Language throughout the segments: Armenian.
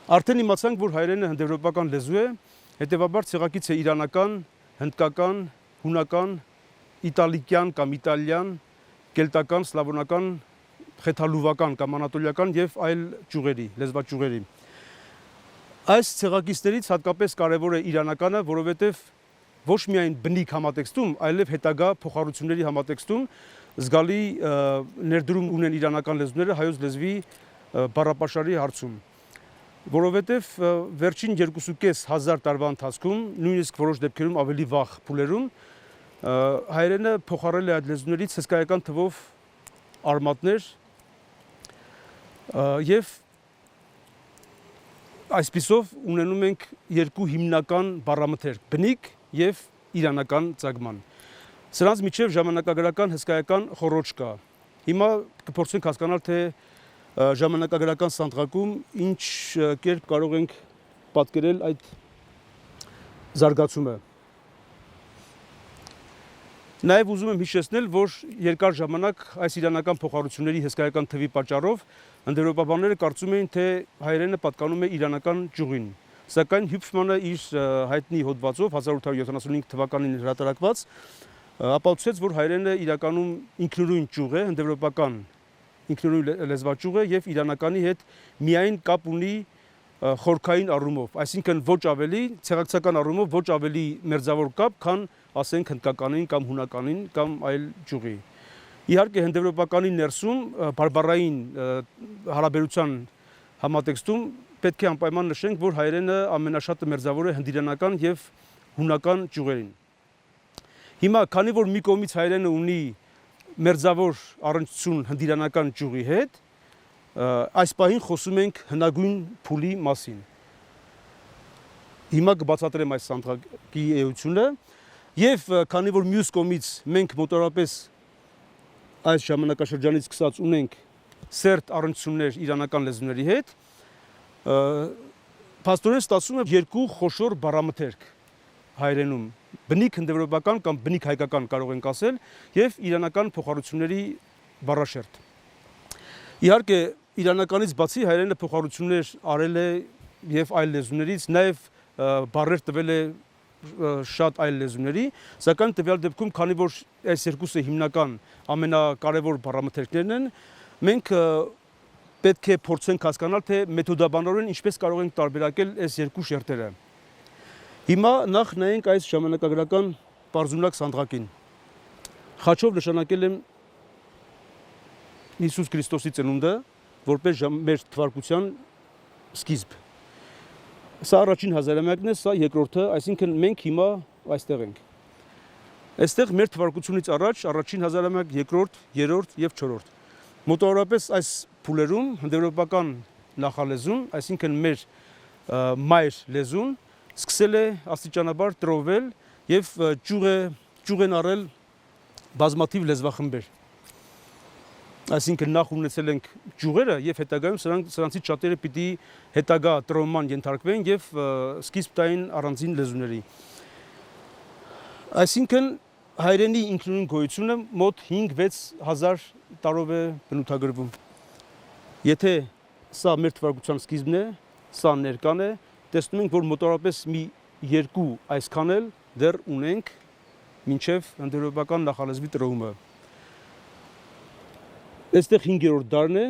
Արդեն իմացանք, որ հայերենը հնդեվրոպական լեզու է, հետևաբար ցեղակից է իրանական, հնդկական, հունական, իտալիկյան կամ իտալյան, կելտական, սլավոնական, խեթալուվական կամ անատոլիական եւ այլ ճյուղերի, լեզվաճյուղերի։ Այս ցեղակիցներից հատկապես կարևոր է իրանականը, որովհետեւ ոչ միայն բնիկ համատեքստում, այլև հետագա փոխառությունների համատեքստում զգալի ներդրում ունեն իրանական լեզուները հայոց լեզվի բառապաշարի հարցում, որովհետև վերջին 2.5 տարվա ընթացքում, նույնիսկ որոշ դեպքերում ավելի վաղ փուլերում, հայերենը փոխառել է այդ լեզուներից հսկայական թվով արմատներ եւ այսպիսով ունենում ենք երկու հիմնական բառամթերք՝ բնիկ եւ իրանական ծագման։ Սրանց միջև ժամանակագրական հսկայական խոռոչ կա։ Հիմա կփորձենք հասկանալ, թե ժամանակագրական սանդղակում ինչ կերպ կարող ենք պատկերել այդ զարգացումը։ Նաև ուզում եմ հիշեցնել, որ երկար ժամանակ այս իրանական փոխառությունների հսկայական թվի պատճառով հնդեվրոպաբանները կարծում էին, թե հայերենը պատկանում է իրանական ճյուղին։ Սակայն Հյուփմանը իր հայտնի հոդվածով 1875 թվականին հրատարակված ապացուցեց, որ հայերենը իրականում ինքնուրույն ճյուղ է, հնդեվրոպական ինքնուրույն լեզվաճյուղ է եւ իրանականի հետ միայն կապ ունի խորքային առումով, այսինքն ոչ ավելի ցեղակցական առումով ոչ ավելի մերձավոր կապ, քան ասենք հնդկականին կամ հունականին կամ այլ ճյուղի։ Իհարկե հնդեվրոպականի ներսում բարբառային հարաբերության համատեքստում պետք է անպայման նշենք, որ հայերենը ամենաշատը մերձավոր է հնդիրանական եւ հունական ճյուղերին։ Հիմա, քանի որ մի կողմից հայերենը ունի մերձավոր առնչություն հնդիրանական ճյուղի հետ, այս պահին խոսում ենք հնագույն փուլի մասին։ Հիմա կբացատրեմ այս սանդղակի էությունը եւ քանի որ մյուս կողմից մենք մոտավորապես այս ժամանակաշրջանից սկսած ունենք սերտ առնչություններ իրանական լեզուների հետ, փաստորեն ստացվում է երկու խոշոր բառամթերք հայերենում, բնիկ հնդեվրոպական կամ բնիկ հայկական կարող ենք ասել եւ իրանական փոխառությունների բառաշերտ։ Իհարկե իրանականից բացի հայերենը փոխառություններ արել է եւ այլ լեզուներից, նաեւ բառեր տվել է շատ այլ լեզուների, սակայն տվյալ դեպքում, քանի որ այս երկուսը հիմնական ամենակարևոր բառամթերքներն են, մենք պետք է փորձենք հասկանալ, թե մեթոդաբանորեն ինչպես կարող ենք տարբերակել այս երկու շերտերը։ Հիմա նախ նայենք այս ժամանակագրական պարզունակ սանդղակին։ Խաչով նշանակել եմ Հիսուս Քրիստոսի ծնունդը, որպես մեր թվարկության սկիզբ։ Սա առաջին հազարամյակն է, սա երկրորդը, այսինքն մենք հիմա այստեղ ենք։ Այստեղ մեր թվարկությունից առաջ առաջին հազարամյակ, երկրորդ, երրորդ եւ չորրորդ։ Մոտավորապես այս փուլերում հնդեվրոպական նախալեզուն, այսինքն մեր մայր լեզուն, սկսել է աստիճանաբար տրովել եւ ճյուղ են առել բազմաթիվ լեզվախմբեր։ Այսինքն նախ ունեցել ենք ճյուղերը եւ հետագայում սրանցից շատերը պիտի հետագա տրոման ենթարկվեն եւ սկիզբ տային առանձին լեզուների։ Այսինքն հայերենի ինքնուրույն գոյությունը մոտ 5-6 հազար տարով է բնութագրվում։ Եթե սա մեր թվարկության սկիզբն է, սա ներկան է, տեսնում ենք, որ մոտավորապես մի երկու այսքան էլ դեռ ունենք մինչև հնդեվրոպական նախալեզվի տրոումը։ Այստեղ 5-րդ դարն է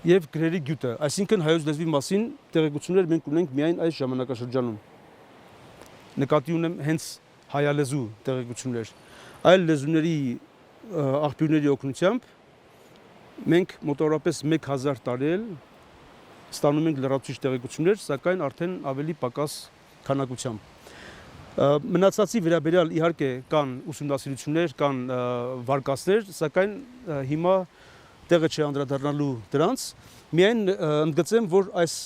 եւ գրերի գյուտը, այսինքն հայոց լեզվի մասին տեղեկություններ մենք ունենք միայն այս ժամանակաշրջանում։ Նկատի ունեմ հենց հայալեզու տեղեկություններ։ Այլ լեզուների աղբյուրների օգնությամբ մենք մոտավորապես 1000 տարի էլ ստանում ենք լրացուցիչ տեղեկություններ, սակայն արդեն ավելի պակաս քանակությամբ։ Մնացածի վերաբերյալ իհարկե կան ուսումնասիրություններ, կան վարկածներ, սակայն հիմա տեղը չի անդրադառնալու դրանց, միայն ընդգծեմ, որ այս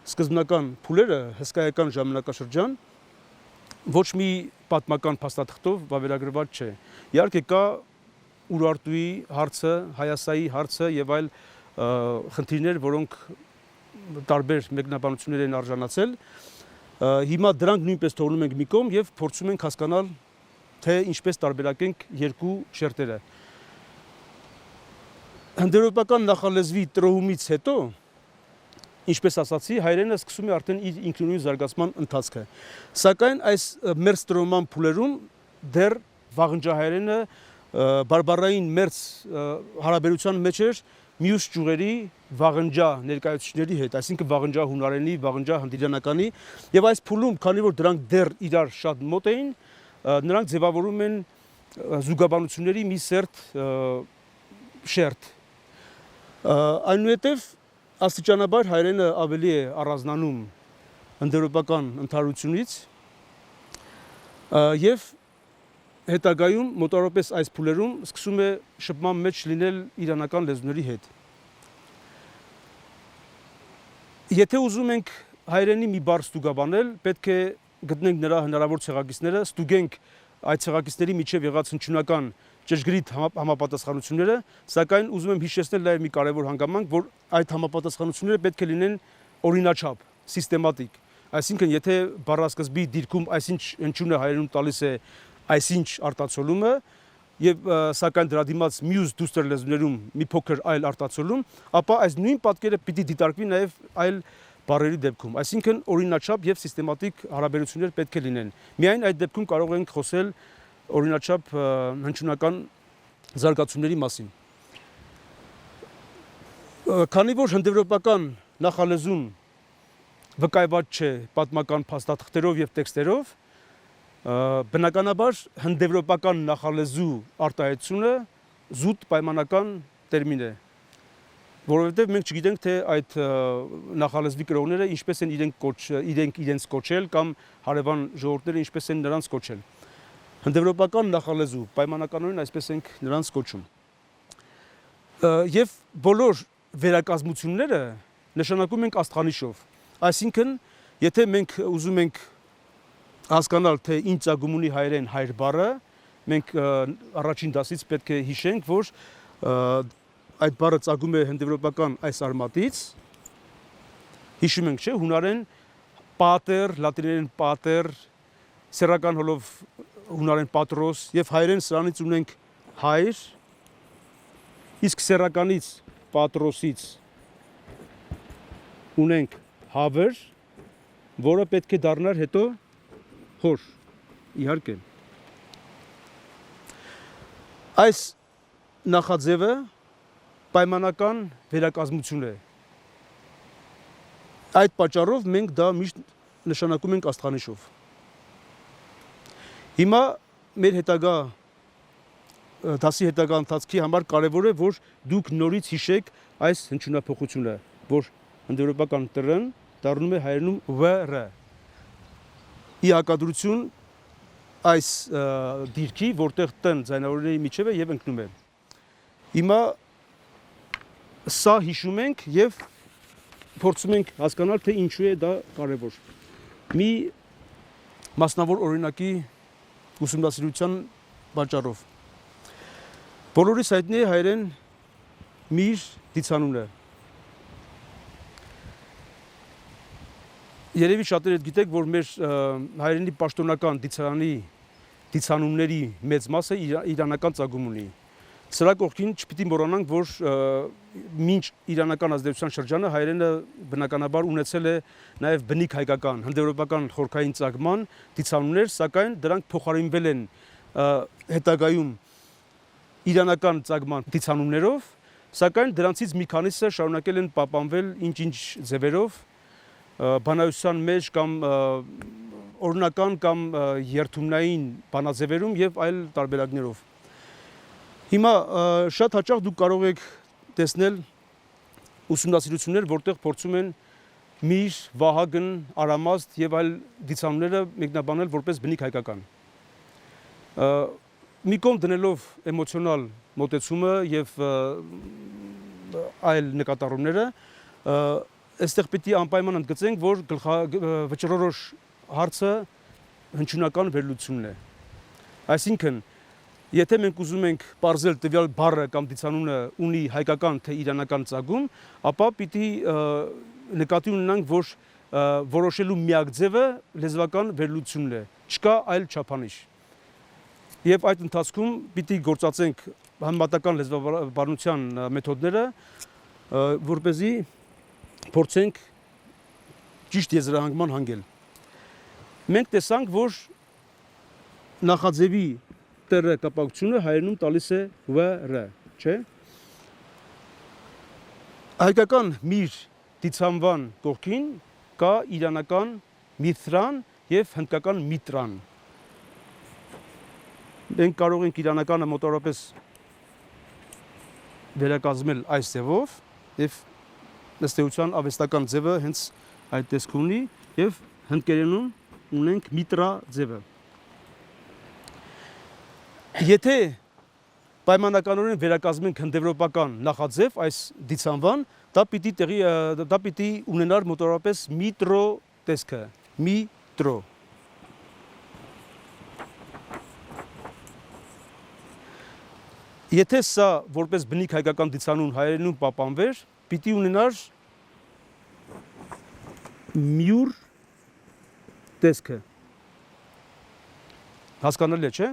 սկզբնական փուլերը հսկայական ժամանակաշրջան ոչ մի պատմական փաստաթղթով վավերագրված չէ։ Իհարկե կա Ուրարտուի հարցը, Հայասայի հարցը եւ այլ խնդիրներ, որոնք տարբեր մեկնաբանություններ են արժանացել։ Հիմա դրանք նույնպես թողնում ենք մի կողմ եւ փորձում ենք հասկանալ, թե ինչպես տարբերակենք երկու շերտերը։ Հնդեվրոպական նախալեզվի տրոհումից հետո ինչպես ասացի, հայերենը սկսում է արդեն իր ինքնուրույն զարգացման ընթացքը։ Սակայն այս մեր ստրոման փուլերում դեռ վաղնջահայերենը բարբառային մերձ հարաբերության մեջ էր մյուս ճյուղերի վաղնջա ներկայացուցիչների հետ, այսինքն վաղնջա հունարենի, վաղնջա հնդիրանականի, եւ այս փուլում, քանի որ դրանք դեռ իրար շատ մոտ էին, նրանք ձևավորում են զուգաբանությունների մի սերտ շերտ։ Այնուհետև աստիճանաբար հայերենը ավելի է առանձնանում հնդեվրոպական ընդհանրությունից եւ հետագայում մոտավորապես այս փուլերում սկսում է շփման մեջ լինել իրանական լեզուների հետ։ Եթե ուզում ենք հայերենի մի բառ ստուգաբանել, պետք է գտնենք նրա հնարավոր ցեղակիցները, ստուգենք այդ ցեղակիցների միջև եղած հնչյունական ճշգրիտ համապատասխանությունները, սակայն ուզում եմ հիշեցնել նաև մի կարևոր հանգամանք, որ այդ համապատասխանությունները պետք է լինեն օրինաչափ, սիստեմատիկ։ Այսինքն, եթե բառասկզբի դիրքում այսինչ հնչյունը հայերենում տալիս է այսինչ արտացոլումը, եւ սակայն դրա դիմաց մյուս դուստր լեզուներում մի փոքր այլ արտացոլում, ապա այս նույն պատկերը պիտի դիտարկվի նաև այլ բառերի դեպքում, այսինքն օրինաչափ եւ սիստեմատիկ հարաբերություններ պետք է լինեն։ Միայն այդ դեպքում կարող ենք խոսել օրինաչափ հնչյունական զարգացումների մասին։ Քանի որ հնդեվրոպական նախալեզուն վկայված չէ պատմական փաստաթղթերով եւ տեքստերով, բնականաբար հնդեվրոպական նախալեզու արտահայտությունը զուտ պայմանական տերմին է, որովհետև մենք չգիտենք, թե այդ նախալեզվի կրողները ինչպես են իրենց կոչել կամ հարևան ժողովուրդները ինչպես են նրանց կոչել։ Հնդեվրոպական նախալեզու պայմանականորեն այսպես ենք նրանց կոչում։ Եվ բոլոր վերակազմությունները նշանակում ենք աստղանիշով։ Այսինքն, եթե մենք ուզում ենք հասկանալ, թե ինչ ծագում ունի հայերեն հայր բառը, մենք առաջին դասից պետք է հիշենք, որ այդ բառը ծագում է հնդեվրոպական այս արմատից, հիշում ենք, չէ, հունարեն պատեր, լատիներեն պատեր, սեռական հոլով հունարեն պատրոս եւ հայերեն սրանից ունենք հայր, իսկ սեռականից պատրոսից ունենք հավեր, որը պետք է դառնար հետո հոր, իհարկե։ Այս նախաձևը պայմանական վերակազմություն է։ Այդ պատճառով մենք դա միշտ նշանակում ենք աստղանիշով։ Հիմա մեր հետագա դասի հետագա ընթացքի համար կարևոր է, որ դուք նորից հիշեք այս հնչյունափոխությունը, որ հնդեվրոպական տրն դառնում է հայերենում վր։ Ի հակադրություն այս դիրքի, որտեղ տ-ն ձայնավորների միջև է եւ ընկնում է։ Հիմա սա հիշում ենք եւ փորձում ենք հասկանալ, թե ինչու է դա կարևոր։ Մի մասնավոր օրինակի ուսումնասիրության պատճառով։ Բոլորիս հայտնի է հայերեն միր դիցանունը։ Երևի շատերը գիտեք, որ մեր հայերենի պաշտոնական դիցանունների մեծ մասը իրանական ծագում ունի։ Սրա կողքին չպիտի մոռանանք, որ մինչ իրանական ազդեցության շրջանը հայերենը բնականաբար ունեցել է նաև բնիկ հայկական, հնդեվրոպական խորքային ծագման դիցանուններ, սակայն դրանք փոխարինվել են հետագայում իրանական ծագման դիցանուններով, սակայն դրանցից մի քանիսը շարունակել են պահպանվել ինչ-ինչ ձևերով, բանայության մեջ կամ օրինական կամ երթումնային բանաձևերում եւ այլ տարբերակներով։ Հիմա շատ հաճախ դուք կարող եք տեսնել ուսումնասիրություններ, որտեղ փորձում են միր, վահագն, արամաստ եւ այլ դիցանունները մեկնաբանել որպես բնիկ հայկական։ Մի կողմ դնելով էմոցիոնալ մոտեցումը եւ այլ նկատառումները, այստեղ պիտի անպայման ընդգծենք, որ վճռորոշ հարցը հնչյունական վերլուծությունն է։ Այսինքն, եթե մենք ուզում ենք պարզել տվյալ բառը կամ դիցանունը ունի հայկական թե իրանական ծագում, ապա պիտի նկատի ունենանք, որ որոշելու միակ ձևը լեզվական վերլուծությունն է, չկա այլ չափանիշ։ Եվ այդ ընթացքում պիտի գործածենք համեմատական լեզվաբանության մեթոդները, որպեսզի փորձենք ճիշտ եզրահանգման հանգել։ Մենք տեսանք, որ նախաձևի տերը կապակցությունը հայերենում տալիս է վ-ր, չէ՞։ Հայկական միր դիցանվան կողքին կա իրանական միտրան եւ հնդկական միտրան։ Մենք կարող ենք իրանականը մոտավորապես վերակազմել այս ձևով եւ ըստ էության ավեստական ձևը հենց այդ տեսք ունի եւ հնդկերենում ունենք միտրա ձևը։ Եթե պայմանականորեն վերակազմենք հնդեվրոպական նախաձև այս դիցանվան, դա պիտի ունենար մոտավորապես միտրո տեսքը, միտրո։ Եթե սա որպես բնիկ հայկական դիցանուն հայերենում պահպանվեր, պիտի ունենար մյուր տեսքը։ Հասկանալի է, չէ՞։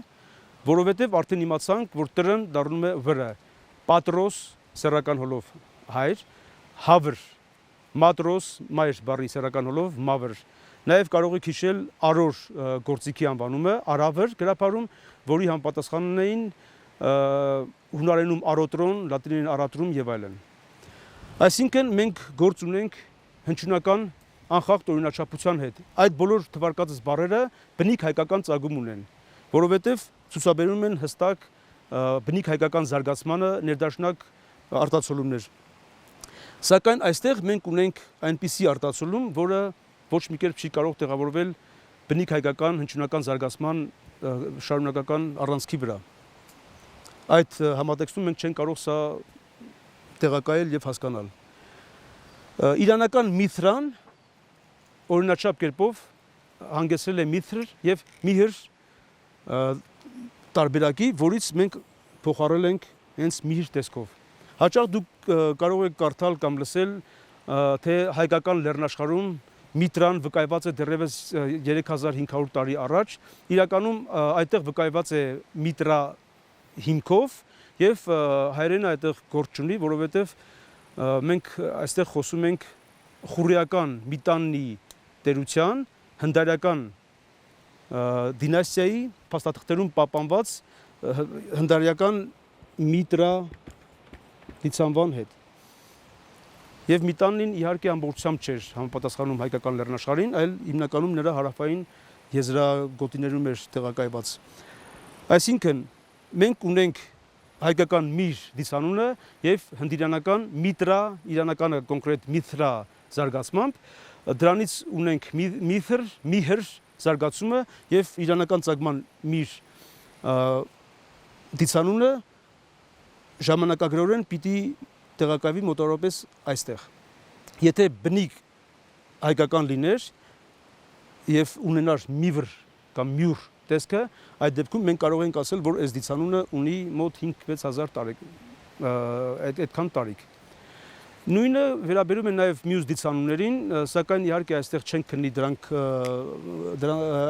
Որովհետև արդեն իմացանք, որ տրն դառնում է վրը, պատրոս սեռական հոլով հայր, հավր, մատրոս մայր բառի սեռական հոլով մավր։ Նաև կարող եք հիշել արոր գործիքի անվանումը, արավր գրապարում, որի համապատասխանն էին հունարենում արոտրոն, լատիներեն արատրում եւ այլն։ Այսինքն մենք գործ ունենք հնչյունական անխախտ օրինաչափության հետ։ Այդ բոլոր թվարկածս բառերը բնիկ հայկական ծագում ունեն, որովհետև ցուցաբերում են հստակ բնիկ հայկական զարգացմանը ներդաշնակ արտացոլումներ։ Սակայն այստեղ մենք ունենք այնպիսի արտացոլում, որը ոչ մի կերպ չի կարող տեղավորվել բնիկ հայկական հնչյունական զարգացման շարունակական առանցքի վրա։ Այդ համատեքստում մենք չենք կարող սա տեղակայել եւ հասկանալ։ Իրանական միտրան օրինաչափ կերպով հանգեցրել է միթր եւ միհր տարբերակի, որից մենք փոխարել ենք հենց միհր տեսքով։ Հաճախ դուք կարող եք կարդալ կամ լսել, թե հայկական լեռնաշխարհում միտրան վկայված է դեռևս 3500 տարի առաջ, իրականում այդտեղ վկայված է միտրա հիմքով եւ հայերենը այդտեղ գործ չունի, որովհետեւ մենք այստեղ խոսում ենք խուրիական միտաննի տերության հնդարական դինաստիայի փաստաթղթերում պահպանված հնդարական միտրա դիցանվան հետ։ Եվ միտաննին իհարկե ամբողջությամբ չէր համապատասխանում հայկական լեռնաշխարհին, այլ հիմնականում նրա հարավային եզրագոտիներում էր տեղակայված։ Այսինքն մենք ունենք հայկական միր դիցանունը եւ հնդիրանական միտրա, իրանականը կոնկրետ միտրա զարգացմամբ, դրանից ունենք միհր զարգացումը եւ իրանական ծագման միր դիցանունը ժամանակագրորեն պիտի տեղակայվի մոտավորապես այստեղ։ Եթե բնիկ հայկական լիներ եւ ունենար միվր կամ մյուր տեսքը, այդ դեպքում մենք կարող ենք ասել, որ այս դիցանունը ունի մոտ 5-6 հազար այդքան տարիք։ Նույնը վերաբերում է նաև մյուս դիցանուններին, սակայն իհարկե այստեղ չենք քննի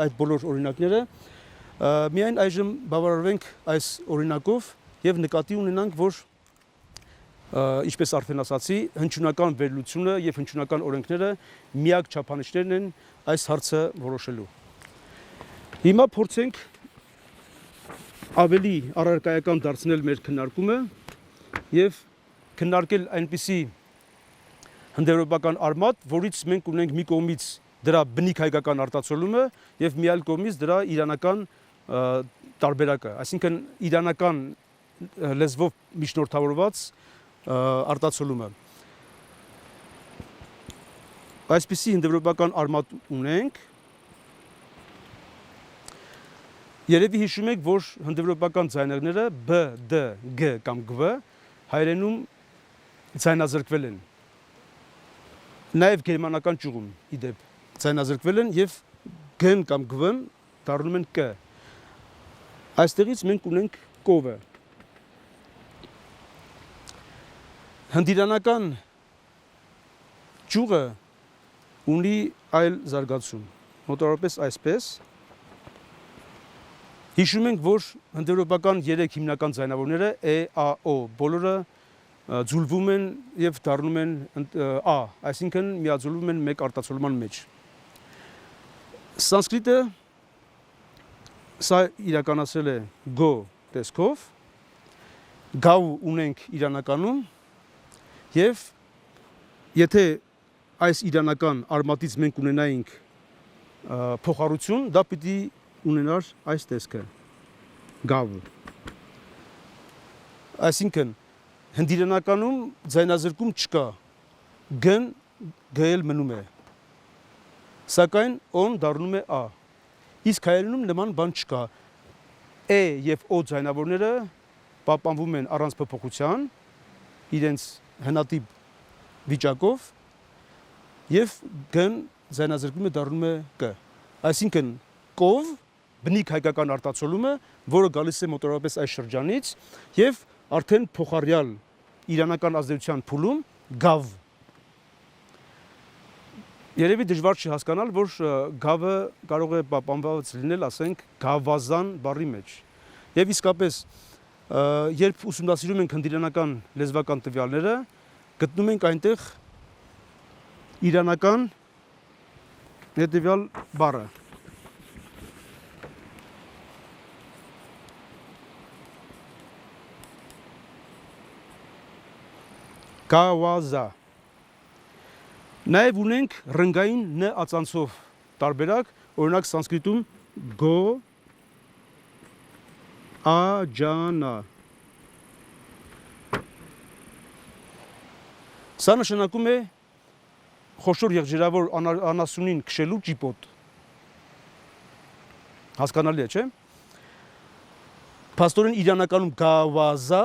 այդ բոլոր օրինակները։ Միայն այժմ բավարարվենք այս օրինակով եւ նկատի ունենանք, որ ինչպես արդեն ասացի, հնչյունական վերլուծությունը եւ հնչյունական օրենքները միակ չափանիշներն են այս հարցը որոշելու։ Հիմա փորձենք ավելի առարկայական դարձնել մեր քննարկումը եւ քննարկել այնպիսի հնդեվրոպական արմատ, որից մենք ունենք մի կողմից դրա բնիկ հայկական արտացոլումը եւ մի այլ կողմից դրա իրանական տարբերակը, այսինքն իրանական լեզվով միջնորդավորված արտացոլումը։ Այսպիսի հնդեվրոպական արմատ ունենք։ Երևի հիշում եք, որ հնդեվրոպական ձայներները բ, դ, գ կամ գ հայերենում ձայնազրկվել են։ Նաև գերմանական ճյուղում իդեպ ձայնազրկվել են եւ գ-ն կամ գ-ն դառնում են կ։ Այստեղից մենք ունենք կովը։ Հնդիրանական ճյուղը ունի այլ զարգացում, մոտավորապես այսպես։ Հիշում ենք, որ հնդեվրոպական 3 հիմնական ձայնավորները E, A, O բոլորը ձուլվում են եւ դառնում են a, այսինքն միաձուլվում են մեկ արտացոլման մեջ։ Սանսկրիտը սա իրականացել է go տեսքով, գավ ունենք իրանականում եւ եթե այս իրանական արմատից մենք ունենայինք փոխառություն, դա պիտի ունենար այս տեսքը գավ։ Այսինքն հնդիրանականում ձայնազրկում չկա, գն գել մնում է, սակայն on դառնում է a, իսկ հայերենում նման բան չկա, e եւ o ձայնավորները պահպանվում են առանց փոփոխության, իրենց հնատիպ վիճակով եւ գն ձայնազրկումը դառնում է կ, այսինքն կով բնիկ հայկական արտացոլումը, որը գալիս է մոտավորապես այս շրջանից եւ արդեն փոխարյալ իրանական ազդեցության փուլում գավ։ Երևի դժվար չի հասկանալ, որ գավը կարող է պահպանված լինել, ասենք, գավազան բառի մեջ։ Եվ իսկապես, երբ ուսումնասիրում ենք հնդիրանական լեզվական տվյալները, գտնում ենք այնտեղ իրանական հետևյալ բառը։ Գավազա։ Նաև ունենք ռնգային ն ածանցով տարբերակ, օրինակ սանսկրիտում գո աջանա։ Սա նշանակում է խոշոր եղջերավոր անասունին քշելու ճիպոտ։ Հասկանալի է, չէ՞։ Փաստորեն իրանականում գավազա,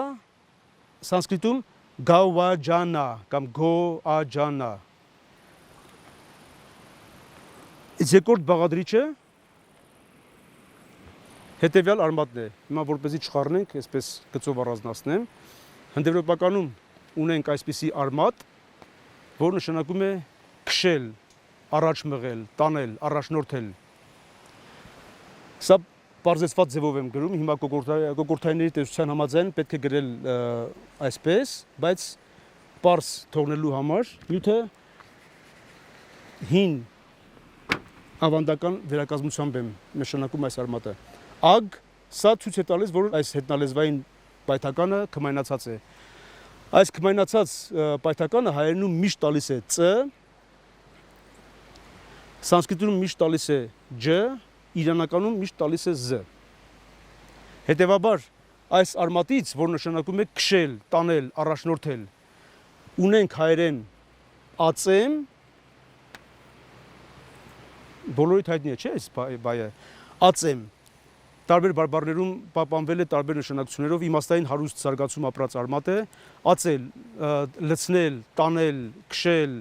սանսկրիտում գավաջանա կամ գոաջանա։ Երկրորդ բաղադրիչը հետևյալ արմատն է։ Հիմա որպեսզի չխառնենք, այսպես գծով առանձնացնեմ, հնդեվրոպականում ունենք այսպիսի արմատ, որ նշանակում է քշել, առաջ մղել, տանել, առաջնորդել։ Սա պարզեցված ձևով եմ գրում, հիմա կոկորդայինների տեսության համաձայն պետք է գրել այսպես, բայց պարզ թողնելու համար նյութը հին ավանդական վերակազմությամբ եմ նշանակում այս արմատը։ Ագ, սա ցույց է տալիս, որ այս հետնալեզվային պայթականը կմայնացած է։ Այս կմայնացած պայթականը հայերենում միշտ տալիս է ծ, սանսկրիտում միշտ տալիս է ջ, իրանականում միշտ տալիս է զ։ Հետևաբար, այս արմատից, որ նշանակում է քշել, տանել, առաջնորդել, ունենք հայերեն ածեմ, բոլորիդ հայտնի է, չէ՞ այս բայը, ածեմ, տարբեր բարբառներում պահպանվել է տարբեր նշանակություններով, իմաստային հարուստ զարգացում ապրած արմատ է, ածել, լցնել, տանել, քշել,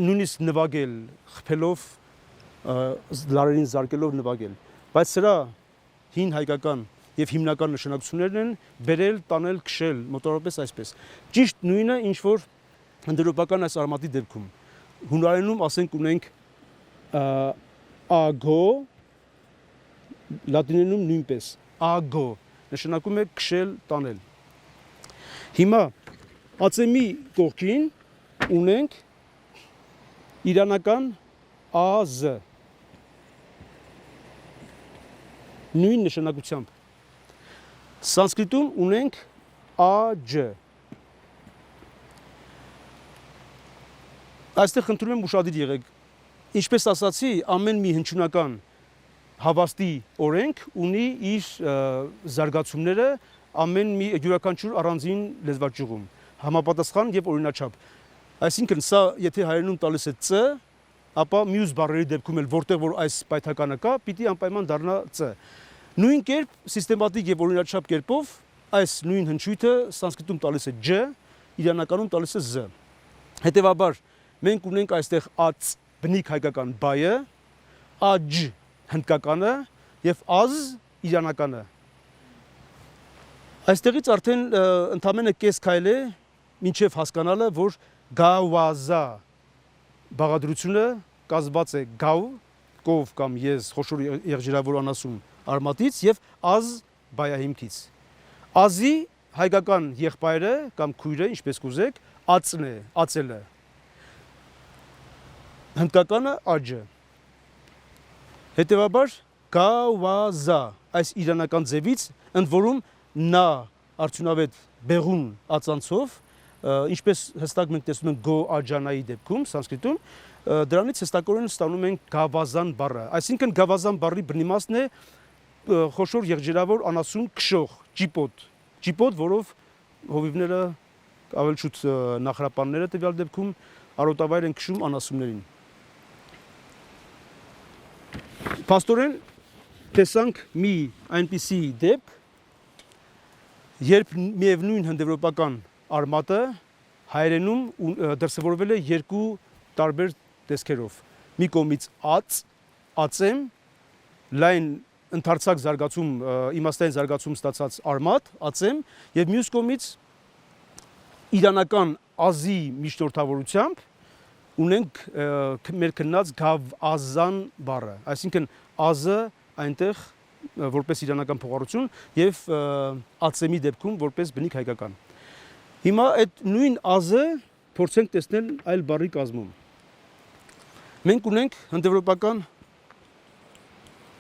նույնիսկ նվագել, խփելով, լարերին զարկելով նվագել, բայց սրա հին հայկական եւ հիմնական նշանակություններն են բերել, տանել, քշել, մոտավորապես այսպես։ Ճիշտ նույնը, ինչ որ հնդեվրոպական այս արմատի դեպքում։ Հունարենում ասենք ունենք ագո, լատիներենում նույնպես ագո, նշանակում է քշել, տանել։ Հիմա ածեմի կողքին ունենք իրանական AZ նույն նշանակությամբ։ Սանսկրիտում ունենք AJ։ Այստեղ խնդրում եմ ուշադիր եղեք։ Ինչպես ասացի, ամեն մի հնչյունական հավաստի օրենք ունի իր զարգացումները ամեն մի յուրաքանչյուր առանձին լեզվաճյուղում, համապատասխան եւ օրինաչափ։ Այսինքն սա եթե հայերենում տալիս է ծ, ապա մյուս բառերի դեպքում էլ որտեղ որ այս պայթականը կա, պիտի անպայման դառնա ծ։ Նույն կերպ սիստեմատիկ եւ օրինաչափ կերպով այս նույն հնչյունը սանսկրիտում տալիս է ջ, իրանականում տալիս է z։ Հետևաբար մենք ունենք այստեղ ած բնիկ հայկական բայը, աժ հնդկականը եւ az իրանականը։ Այստեղից արդեն ընդամենը կես քայլ է մինչև հասկանալը, որ գավազա բաղադրությունը կազմված է գավ, կով կամ ես խոշոր եղջերավոր անասուն արմատից եւ az բայահիմքից։ Ազի հայկական եղբայրը կամ քույրը, ինչպես կուզեք, ածն է, ածելը։ Հնդկականը աջը։ Հետևաբար գավազա այս իրանական ձևից ընդ որում նա արդյունավետ բեղուն ածանցով, ինչպես հստակ մենք տեսնում ենք գո աջանայի դեպքում սանսկրիտում, դրանից հստակորեն ստանում ենք գավազան բառը։ Այսինքն գավազան բառի բնիմաստն է խոշոր եղջերավոր անասուն քշող, ճիպոտ, որով հովիվները ավելի շուտ նախրապանները տվյալ դեպքում արոտավայր են քշում անասուններին։ Փաստորեն տեսանք մի այնպիսի դեպք, երբ միևնույն հնդեվրոպական արմատը հայերենում դրսևորվել է երկու տարբեր տեսքերով։ Մի կողմից ածեմ, լայն ընդարձակ զարգացում, իմաստային զարգացում ստացած արմատ, ածեմ, եւ մյուս կողմից իրանական ազի միջնորդավորությամբ ունենք մեր քննած գավազան բառը, այսինքն ազը այնտեղ որպես իրանական փոխառություն եւ ածեմի դեպքում որպես բնիկ հայկական։ Հիմա այդ նույն ազը փորձենք տեսնել այլ բառի կազմում։ Մենք ունենք հնդեվրոպական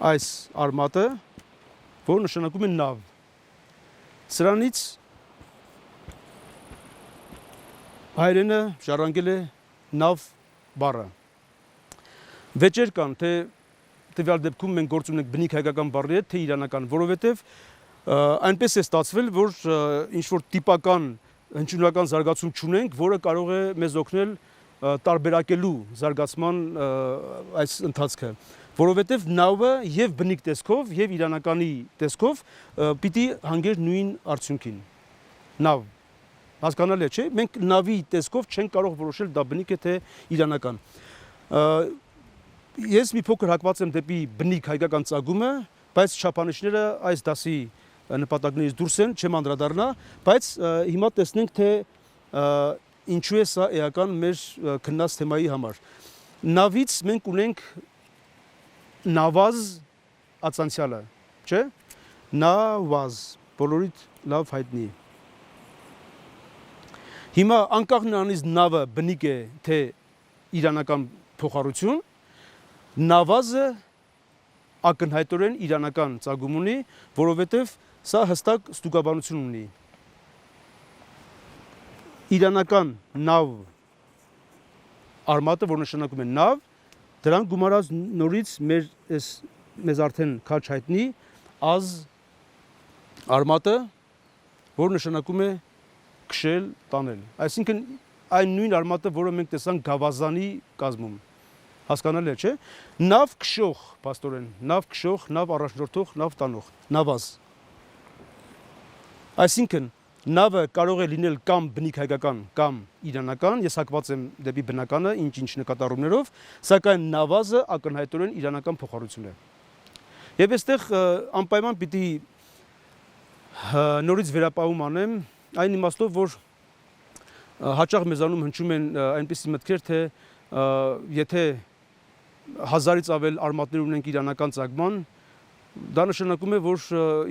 այս արմատը, որը նշանակում է նավ։ Սրանից հայերենը ժառանգել է նավ բառը։ Վեճեր կան, թե տվյալ դեպքում մենք գործ ունենք բնիկ հայկական բառի հետ, թե իրանական, որովհետև այնպես է ստացվել, որ ինչ-որ տիպական հնչյունական զարգացում չունենք, որը կարող է մեզ օգնել տարբերակելու զարգացման այս ընթացքը, որովհետև նավը եւ բնիկ տեսքով եւ իրանականի տեսքով պիտի հանգեր նույն արդյունքին։ Նավ, հասկանալի է, չէ՞։ Մենք նավի տեսքով չենք կարող որոշել դա բնիկ է թե իրանական։ Ես մի փոքր հակված եմ դեպի բնիկ հայկական ծագումը, բայց չափանիշները այս դասի նպատակներից դուրս են, չեմ անդրադառնա, բայց հիմա տեսնենք թե ինչու է սա էական մեր քննած թեմայի համար։ Նավից մենք ունենք նավազ ածանցյալը, չէ՞։ Նավազ, բոլորիդ լավ հայտնի։ Հիմա անկախ նրանից նավը բնիկ է թե իրանական փոխառություն, նավազը ակնհայտորեն իրանական ծագում ունի, որովհետև սա հստակ ստուգաբանություն ունի։ Իրանական նավ արմատը, որ նշանակում է նավ, դրան գումարած նորից մեզ արդեն քաչ հայտնի ազ արմատը, որ նշանակում է քշել, տանել։ Այսինքն այն նույն արմատը, որը մենք տեսանք գավազանի կազմում։ Հասկանալի է, չէ՞։ Նավ քշող, փաստորեն, նավ քշող, նավ առաջնորդող, նավ տանող, նավազ։ Այսինքն նավը կարող է լինել կամ բնիկ հայկական, կամ իրանական, ես հակված եմ դեպի բնականը, ինչ նկատառումներով, սակայն նավազը ակնհայտորեն իրանական փոխառություն է։ Եվ այստեղ անպայման պիտի նորից վերապահում անեմ, այն իմաստով, որ հաճախ մեզանում հնչում են այնպիսի մտքեր, թե եթե 1000-ից ավել արմատներ ունենք իրանական ծագման, դա նշանակում է, որ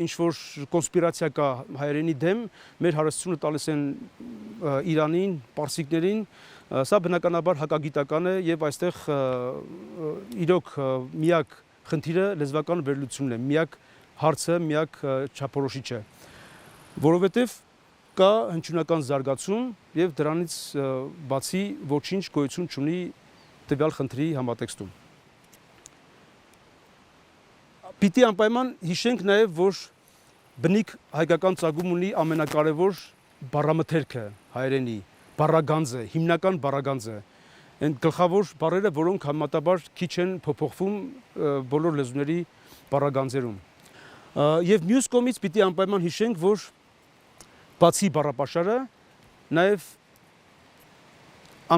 ինչ-որ կոնսպիրացիա կա հայերենի դեմ, մեր հարստությունը տալիս են Իրանին, պարսիկներին, սա բնականաբար հակագիտական է եւ այստեղ իրոք միակ խնդիրը լեզվական վերլուծությունն է, միակ հարցը, միակ չափորոշիչը, որովհետեւ կա հնչյունական զարգացում եւ դրանից բացի ոչինչ գոյություն չունի տվյալ խնդրի համատեքստում։ Պիտի անպայման հիշենք նաև, որ բնիկ հայկական ծագում ունի ամենակարևոր բառամթերքը հայերենի, բառագանձը, հիմնական բառագանձը, այն գլխավոր բառերը, որոնք համեմատաբար քիչ են փոփոխվում բոլոր լեզուների բառագանձերում։ Եվ մյուս կողմից պիտի անպայման հիշենք, որ բացի բառապաշարը, նաև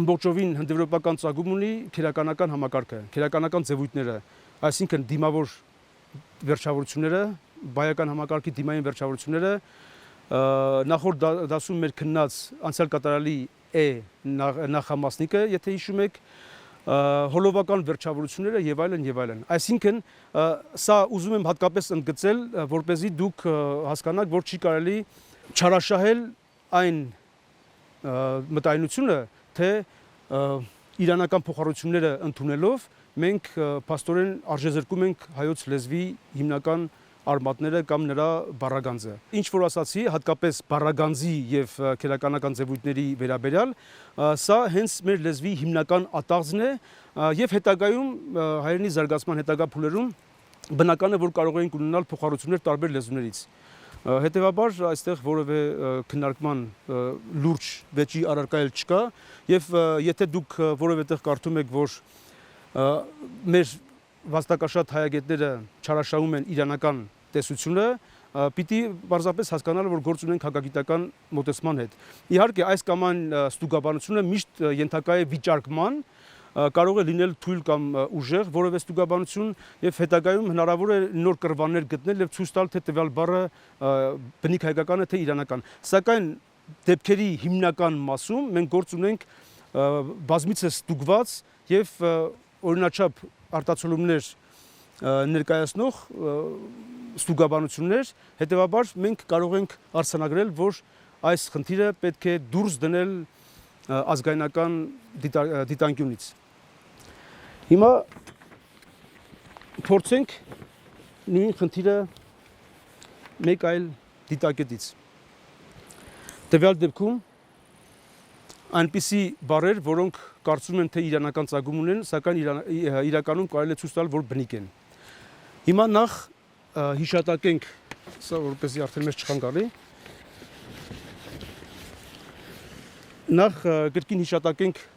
ամբողջովին հնդեվրոպական ծագում ունի քերականական համակարգը, քերականական ձևույթները, այսինքն դիմավոր վերջավորությունները, բայական համակարգի դիմային վերջավորությունները, նախորդ դասում մեր քննած անցյալ կատարյալի է նախամասնիկը, եթե հիշում եք, հոլովական վերջավորությունները եւ այլն եւ այլն։ Այսինքն սա ուզում եմ հատկապես ընդգծել, որպեսզի դուք հասկանաք, որ չի կարելի չարաշահել այն մտայնությունը, թե իրանական փոխառությունները ընդունելով մենք փաստորեն արժեզրկում ենք հայոց լեզվի հիմնական արմատները կամ նրա բառագանձը։ Ինչ որ ասացի, հատկապես բառագանձի եւ քերականական ձևույթների վերաբերյալ, սա հենց մեր լեզվի հիմնական ատաղձն է եւ հետագայում հայերենի զարգացման հետագա փուլերում բնական է, որ կարող ենք ունենալ փոխառություններ տարբեր լեզուներից։ Հետևաբար այստեղ որևէ քննարկման լուրջ վեճի առարկա էլ չկա եւ եթե դուք որևէ տեղ կարդում եք, որ մեր վաստակաշատ հայագետները չարաշահում են իրանական տեսությունը, պիտի պարզապես հասկանալ, որ գործ ունենք հակագիտական մոտեցման հետ։ Իհարկե, այս կամ այն ստուգաբանությունը միշտ ենթակա է վիճարկման, կարող է լինել թույլ կամ ուժեղ որևէ ստուգաբանություն եւ հետագայում հնարավոր է նոր կրվաններ գտնել եւ ցույց տալ, թե տվյալ բառը բնիկ հայկական է թե իրանական։ Սակայն դեպքերի հիմնական մասում մենք գործ ունենք բազմիցս ստուգված եւ օրինաչափ արտացոլումներ ներկայացնող ստուգաբանություններ, հետեւաբար մենք կարող ենք արձանագրել, որ այս խնդիրը պետք է դուրս դնել ազգայնական դիտանկյունից։ Հիմա փորձենք նույն խնդիրը մեկ այլ դիտակետից։ Տվյալ դեպքում այնպիսի բառեր, որոնք կարծում են, թե իրանական ծագում ունեն, սակայն իրականում կարելի է ցույց տալ, որ բնիկ են։ Հիմա նախ հիշատակենք, սա որպեսզի արդեն մեզ չխանգարի, նախ կրկին հիշատակենք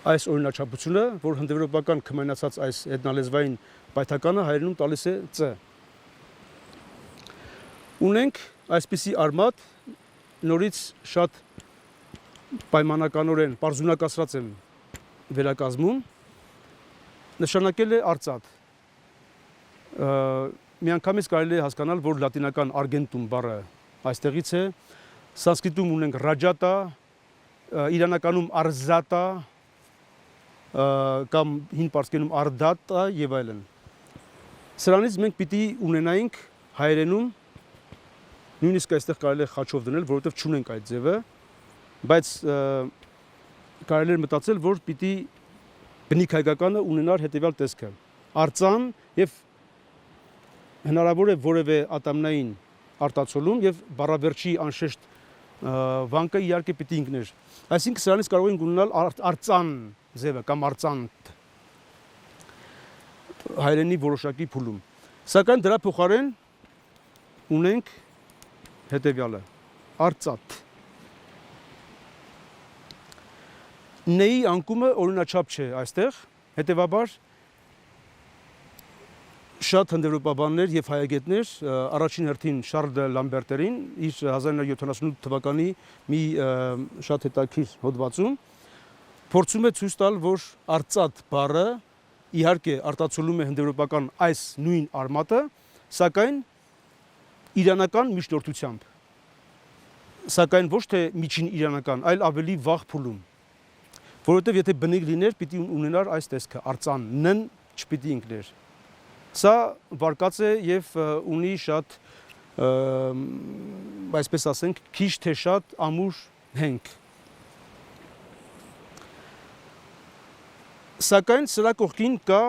այս օրինաչափությունը, որ հնդեվրոպական քմայնացած այս էթնալեզվային պայթականը հայերենում տալիս է ծ։ Ունենք այսպիսի արմատ, նորից շատ պայմանականորեն պարզունակացրած եմ վերակազմում, նշանակել է արծաթ։ Միանգամից կարելի է հասկանալ, որ լատինական արգենտում բառը այստեղից է, սանսկրիտում ունենք ռաջատա, իրանականում արզատա կամ հին պարսկերենում արդատա եւ այլն։ Սրանից մենք պիտի ունենայինք հայերենում, նույնիսկ այստեղ կարելի է խաչով դնել, որովհետեւ չունենք այդ ձևը, բայց կարելի է մտածել, որ պիտի բնիկ հայկականը ունենար հետեւյալ տեսքը. արծան եւ հնարավոր է որևէ ատամնային արտացոլում եւ բառավերջի անշեշտ վանկը իհարկե պիտի ինքներ։ Այսինքն սրանից կարող ենք ունենալ արծան ձևը կամ արծանտ հայերենի որոշակի փուլում։ Սակայն դրա փոխարեն ունենք հետևյալը. արծաթ։ Նեի անկումը օրինաչափ չէ այստեղ, հետևաբար շատ հնդեվրոպաբաններ եւ հայագետներ, առաջին հերթին Շարլ դե Լամբերտերին իր 1978 թվականի մի շատ հետաքրքիր հոդվածում փորձում է ցույց տալ, որ արծաթ բառը իհարկե արտացոլում է հնդեվրոպական այս նույն արմատը, սակայն իրանական միջնորդությամբ, սակայն ոչ թե միջին իրանական, այլ ավելի վաղ փուլում, որովհետև եթե բնիկ լիներ, պիտի ունենար այս տեսքը, արծան, նն չպիտի ինքներ։ Սա վարկած է եւ ունի շատ, այսպես ասենք, քիչ թե շատ ամուր հենք։ Սակայն սրա կողքին կա,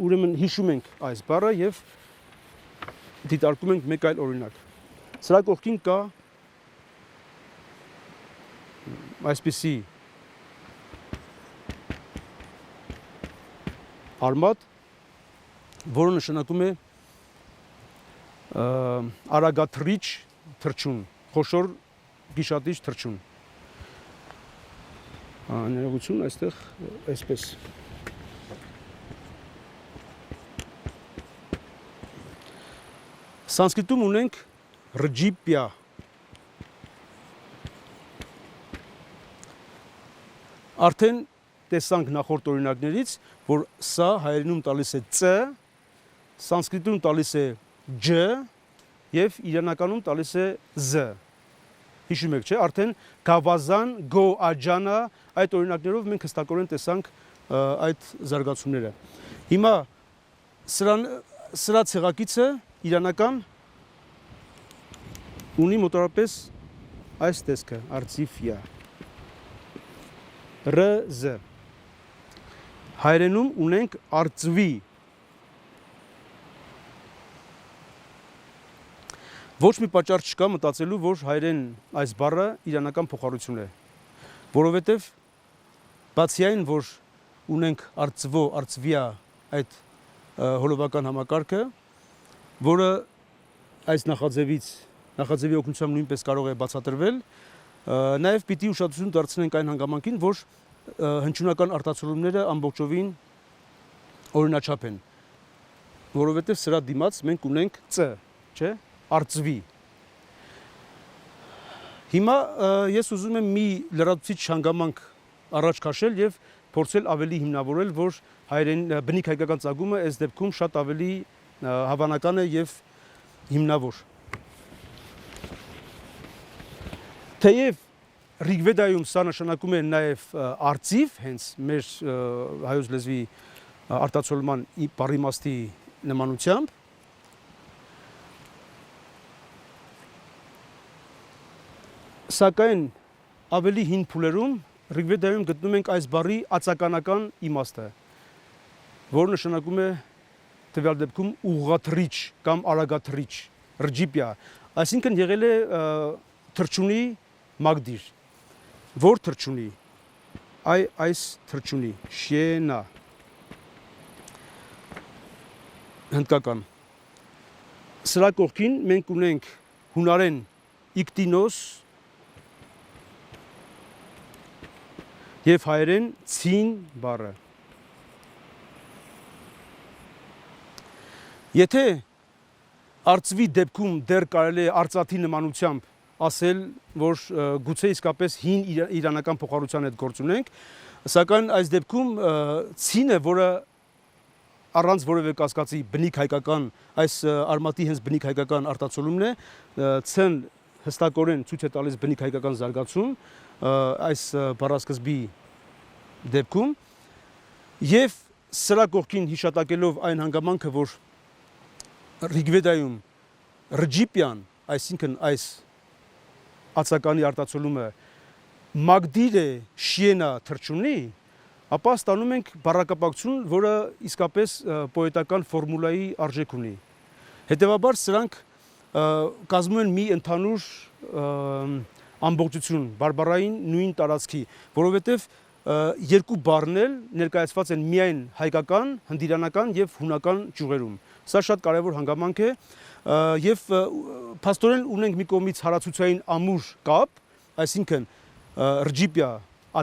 ուրեմն հիշում ենք այս բառը եւ դիտարկում ենք մեկ այլ օրինակ։ Սրա կողքին կա այսպիսի արմատ, որը նշանակում է արագաթռիչ թռչուն, խոշոր գիշատիչ թռչուն։ Ներողություն, այստեղ այսպես։ Սանսկրիտում ունենք ռջիպյա։ Արդեն տեսանք նախորդ օրինակներից, որ սա հայերենում տալիս է ծ, սանսկրիտում տալիս է ջ եւ իրանականում տալիս է զ։ Հիշում եք, չէ՞, արդեն գավազան, գո աջանա, այդ օրինակներով մենք հստակորեն տեսանք այդ զարգացումները։ Հիմա սրա ցեղակիցը իրանական ունի մոտավորապես այս տեսքը, արծիվյա։ ՌԶ։ Հայերենում ունենք արծվի։ Ոչ մի պատճառ չկա մտածելու, որ հայերեն այս բառը իրանական փոխառություն է, որովհետև բացի այն, որ ունենք արծվո, արծվյա այդ հոլովական համակարգը, որը այս նախաձևի օգնությամբ նույնպես կարող է բացատրվել, նաև պիտի ուշադրություն դարձնենք այն հանգամանքին, որ հնչյունական արտացոլումները ամբողջովին օրինաչափ են, որովհետև սրա դիմաց մենք ունենք ծ, չէ՞, արծվի։ Հիմա ես ուզում եմ մի լրացուցիչ հանգամանք առաջ քաշել եւ փորձել ավելի հիմնավորել, որ բնիկ հայկական ծագումը այս դեպքում շատ ավելի հավանական է եւ հիմնավոր։ Թեև Ռիգվեդայում սա նշանակում է նաև արծիվ, հենց մեր հայոց լեզվի արտացոլման բառի իմաստի նմանությամբ, սակայն ավելի հին փուլերում Ռիգվեդայում գտնում ենք այս բառի ածականական իմաստը, որը նշանակում է տվյալ դեպքում ուղղաթռիչ կամ արագաթռիչ, ռջիպյա, այսինքն եղել է թռչունի մագդիր։ Որ թռչունի, այս թռչունի, շենա, հնդկական։ Սրա կողքին մենք ունենք հունարեն իկտինոս և հայերեն ցին բառը։ Եթե արծվի դեպքում դեռ կարելի է արծաթի նմանությամբ ասել, որ գուցե իսկապես հին իրանական փոխառության հետ գործ ունենք, սակայն այս դեպքում ցինը, որը առանց որևէ կասկածի բնիկ հայկական, այս արմատի հենց բնիկ հայկական արտացոլումն է, ցն հստակորեն ցույց է տալիս բնիկ հայկական զարգացում այս բառասկզբի դեպքում եւ սրա կողքին հիշատակելով այն հանգամանքը, որ Ռիգվեդայում ռջիպյան, այսինքն այս ածականի արտացոլումը մագդիր է շիենա թռչունի, ապա ստանում ենք բառակապակցություն, որը իսկապես պոետական ֆորմուլայի արժեք ունի։ Հետևաբար սրանք կազմում են մի ընդհանուր ամբողջություն, բարբառային նույն տարածքի, որովհետև երկու բառն էլ ներկայացված են միայն հայկական, հնդիրանական եւ հունական ճյուղերում։ Սա շատ կարևոր հանգամանք է եւ փաստորեն ունենք մի կողմից հարացուցային ամուր կապ, այսինքն ռջիպյա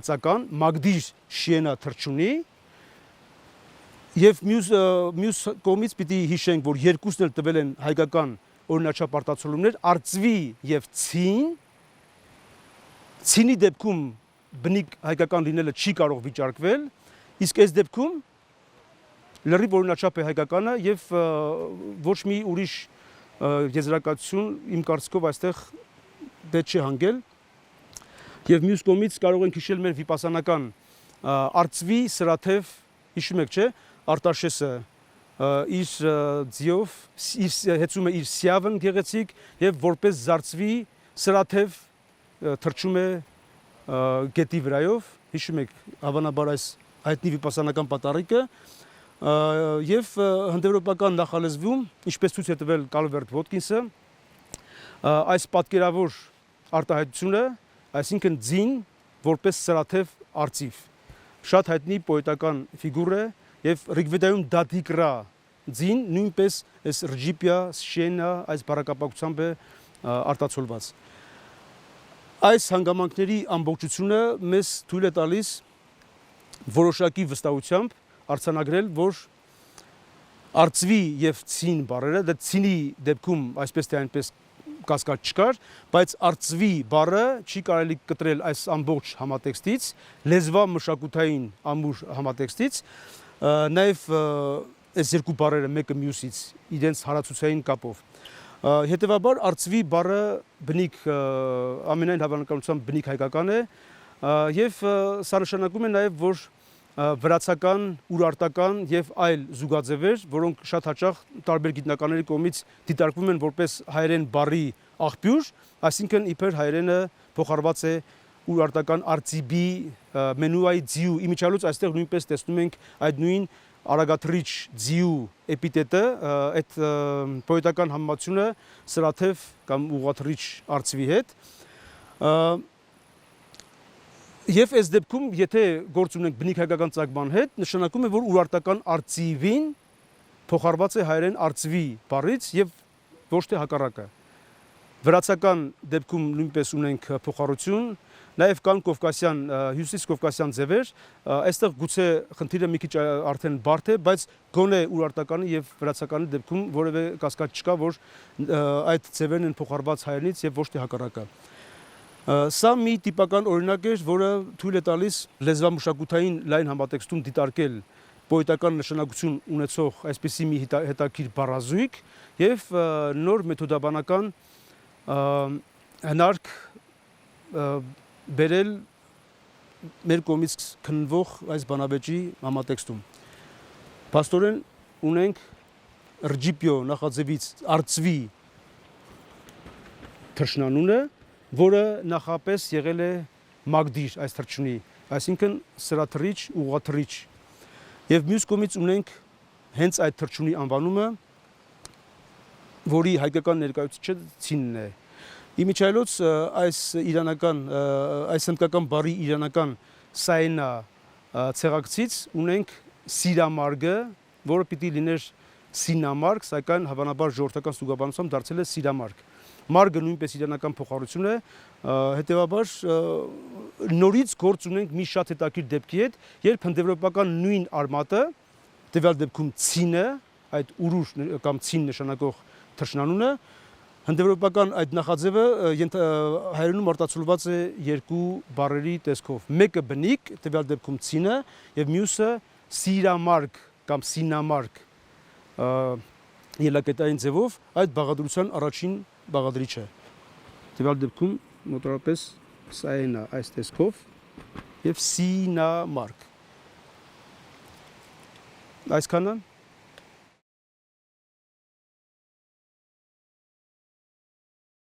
ածական, մագդիր շիենա թռչունի եւ մյուս կողմից պիտի հիշենք, որ երկուսն էլ տվել են հայկական օրինաչափ արտացոլումներ, արծվի եւ ցին։ Ցինի դեպքում բնիկ հայկական լինելը չի կարող վիճարկվել, իսկ այս դեպքում լրիվ օրինաչափ է հայկականը եւ ոչ մի ուրիշ եզրակացություն իմ կարծիքով այստեղ պետք չի հանգել։ Եվ մյուս կողմից կարող ենք հիշել մեր վիպասանական արծվի սրաթև, հիշում եք, չէ՞, Արտաշեսը իր ձիով հեծում է իր սիավն գեղեցիկ եւ որպես զարծվի սրաթև թռչում է գետի վրայով, հիշում եք հավանաբար այս հայտնի վիպասանական պատառիկը, եւ հնդեվրոպական նախալեզվում, ինչպես ցույց է տվել Կալվերտ Ոդկինսը, այս պատկերավոր արտահայտությունը, այսինքն ձին որպես սրաթև արծիվ, շատ հայտնի պոետական ֆիգուր է եւ Ռիգվեդայում դադիկրա ձին նույնպես այս ռջիպյա շենա այս բառակապակցությամբ է արտացոլված։ Այս հանգամանքների ամբողջությունը մեզ թույլ է տալիս որոշակի վստահությամբ արձանագրել, որ արծվի եւ ցին բառերը, դա ցինի դեպքում այսպես թե այնպես կասկած չկար, բայց արծվի բառը չի կարելի կտրել այս ամբողջ համատեքստից, լեզվա մշակութային ամուր համատեքստից, նաեւ այս երկու բառերը մեկը մյուսից իրենց հարացուցային կապով։ Հետևաբար արծվի բառը բնիկ ամենայն հավանականությամբ բնիկ հայկական է եւ սա նշանակում է նաեւ, որ վրացական, ուրարտական եւ այլ զուգաձևեր, որոնք շատ հաճախ տարբեր գիտնականների կողմից դիտարկվում են որպես հայերեն բառի աղբյուր, այսինքն իբր հայերենը փոխարված է ուրարտական արծիբի մենուայի ձիու իմիջիալոց այստեղ նույնպես տեսնում ենք այդ նույն արագաթրիչ ձիու էպիտետը, այդ պոետական համեմատությունը սրաթև կամ ուղղաթրիչ արծվի հետ։ Եվ այս դեպքում, եթե գործ ունենք բնիկ հայկական ծագման հետ, նշանակում է, որ ուրարտական արծիվին փոխարված է հայերեն արծվի բառից եւ ոչ թե հակառակը։ Վրացական դեպքում նույնպես ունենք փոխառություն, նաև կան կովկասյան, հյուսիս կովկասյան ձևեր, այստեղ գուցե խնդիրը մի քիչ արդեն բարդ է, բայց գոնե ուրարտականի եւ վրացականի դեպքում որևէ կասկած չկա, որ այդ ձևերն են փոխարված հայերենից եւ ոչ թե հակառակը։ Սա մի տիպական օրինակ էր, որը թույլ է տալիս լեզվամշակութային լայն համատեքստում դիտարկել պոետական նշանակություն ունեցող այսպիսի մի հետաքրքիր բառազույգ եւ նոր մեթոդաբանական հնարք բերել մեր կողմից քննվող այս բանավեճի համատեքստում։ Փաստորեն ունենք ռջիպիո նախաձևից արծվի թռչնանունը, որը նախապես եղել է մագդիր այս թռչունի, այսինքն սրաթռիչ, ուղղաթռիչ։ Եվ մյուս կողմից ունենք հենց այդ թռչունի անվանումը, որի հայկական ներկայացուցիչը ցինն է։ Իմիջիայլոց այս հնդկական բառի իրանական սայնա ցեղակցից ունենք սիրամարգը, որը պիտի լիներ սինամարգ, սակայն հավանաբար ժողովրդական ստուգաբանությամբ դարձել է սիրամարգ։ Մարգը նույնպես իրանական փոխառություն է, հետևաբար նորից գործ ունենք մի շատ հետաքրքիր դեպքի հետ, երբ հնդեվրոպական նույն արմատը, տվյալ դեպքում ցինը, այդ ուրուր կամ ցին նշանակող թռչնանունը, հնդեվրոպական այդ նախաձևը հայերենում արտացոլված է երկու բառերի տեսքով։ Մեկը բնիկ, տվյալ դեպքում ցինը, եւ մյուսը սիրամարգ կամ սինամարգ ելակետային ձևով այդ բաղադրության առաջին բաղադրիչը։ Տվյալ դեպքում մոտավորապես սայնա այս տեսքով եւ սինամարգ։ Այսքանը